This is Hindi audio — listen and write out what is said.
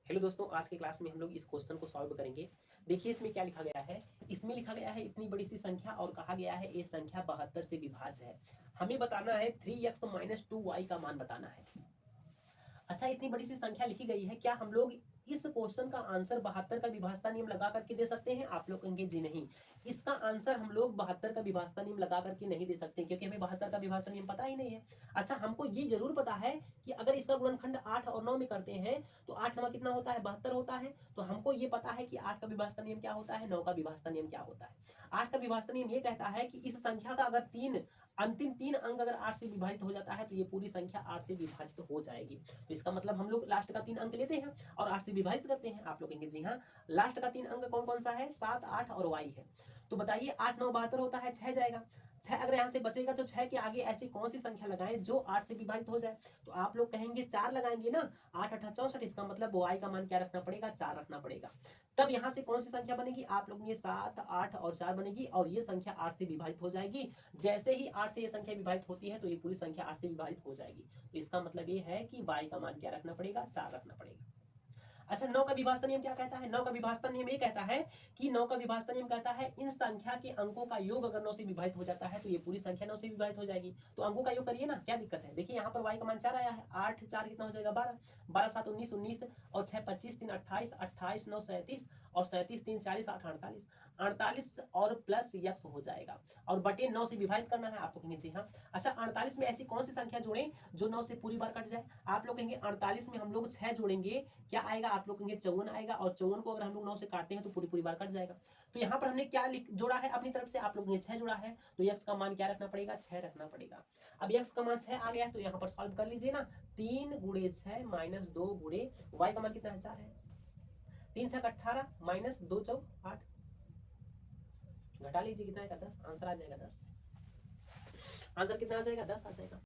हेलो दोस्तों, आज की क्लास में हम लोग इस क्वेश्चन को सॉल्व करेंगे। देखिए इसमें क्या लिखा गया है। इसमें लिखा गया है इतनी बड़ी सी संख्या और कहा गया है ये संख्या 72 से विभाज्य है। हमें बताना है 3x - 2y का मान बताना है। अच्छा, इतनी बड़ी सी संख्या लिखी गई है, क्या हम लोग इस क्वेश्चन का आंसर 72 का विभाजता नियम लगा करके दे सकते हैं? आप लोग कहेंगे जी नहीं, इसका आंसर हम लोग 72 का विभाजता नियम लगा करके नहीं दे सकते, क्योंकि हमें 72 का विभाजता नियम पता ही नहीं है। अच्छा, हमको ये जरूर पता है कि अगर इसका गुणनखंड 8 और 9 में करते हैं तो 8 9 कितना होता है, 72 होता है। तो हमको ये पता है कि 8 का विभाजता नियम क्या होता है, 9 का विभाजता नियम क्या होता है। 8 का विभाजता नियम ये कहता है कि इस संख्या का अगर अंतिम तीन अंक अगर 8 से विभाजित हो जाता है तो ये पूरी संख्या 8 से विभाजित हो जाएगी। तो इसका मतलब हम लोग लास्ट का 3 अंक लेते हैं और 8 से विभाजित करते हैं। आप लोग कहेंगे जी हाँ, लास्ट का 3 अंक कौन कौन सा है, 7 8 और y है। तो बताइए 8 9 72 होता है, 6 जाएगा। 6 अगर यहाँ से बचेगा तो 6 के आगे ऐसी कौन सी संख्या लगाएं जो 8 से विभाजित हो जाए। तो आप लोग कहेंगे 4 लगाएंगे ना, 8 8 64। इसका मतलब y का मान क्या रखना पड़ेगा, 4 रखना पड़ेगा। तब यहाँ से कौन सी संख्या बनेगी, आप लोग ये 7 8 और 4 बनेगी और ये संख्या 8 से विभाजित हो जाएगी। जैसे ही 8 से ये संख्या विभाजित होती है तो ये पूरी संख्या 8 से विभाजित हो जाएगी। तो इसका मतलब ये है कि y का मान क्या रखना पड़ेगा, 4 रखना पड़ेगा। अच्छा, 9 का विभाजन नियम क्या कहता है? 9 का विभाजन नियम ये कहता है कि 9 का विभाजन नियम कहता है इन संख्या के अंकों का योग अगर 9 से विभाजित हो जाता है तो ये पूरी संख्या 9 से विभाजित हो जाएगी। तो अंकों का योग करिए ना, क्या दिक्कत है। देखिए यहाँ पर y का मान 4 आया है, 8 4 कितना हो जाएगा, 12 12 7 19 19 और 6 25 3 28 28 9 37 और 37 3 40 8 48 48 और प्लस यक्स हो जाएगा और बटे 9 से विभाजित करना है। आप लोग कहेंगे जी हाँ। अच्छा, 48 में ऐसी कौन सी संख्या जोड़ें जो 9 से पूरी बार कट जाए। आप लोग कहेंगे 48 में हम लोग 6 जोड़ेंगे, क्या आएगा, आप लोग कहेंगे 54 आएगा और 54 को अगर हम लोग 9 से काटते हैं तो पूरी पूरी बार कट जाएगा। तो यहाँ पर हमने क्या जोड़ा है अपनी तरफ से, आप लोग ने 6 जोड़ा है। तो यक्स का मान क्या रखना पड़ेगा, 6 रखना पड़ेगा। अब यक्स का मान 6 आ गया तो यहाँ पर सॉल्व कर लीजिए ना। 3 × 6 - 2 × y का मान कितना है, 4 है। 3 6 18 -2 4 8, घटा लीजिए कितना आएगा, 10। आंसर आ जाएगा 10। आंसर कितना आ जाएगा, 10 आ जाएगा।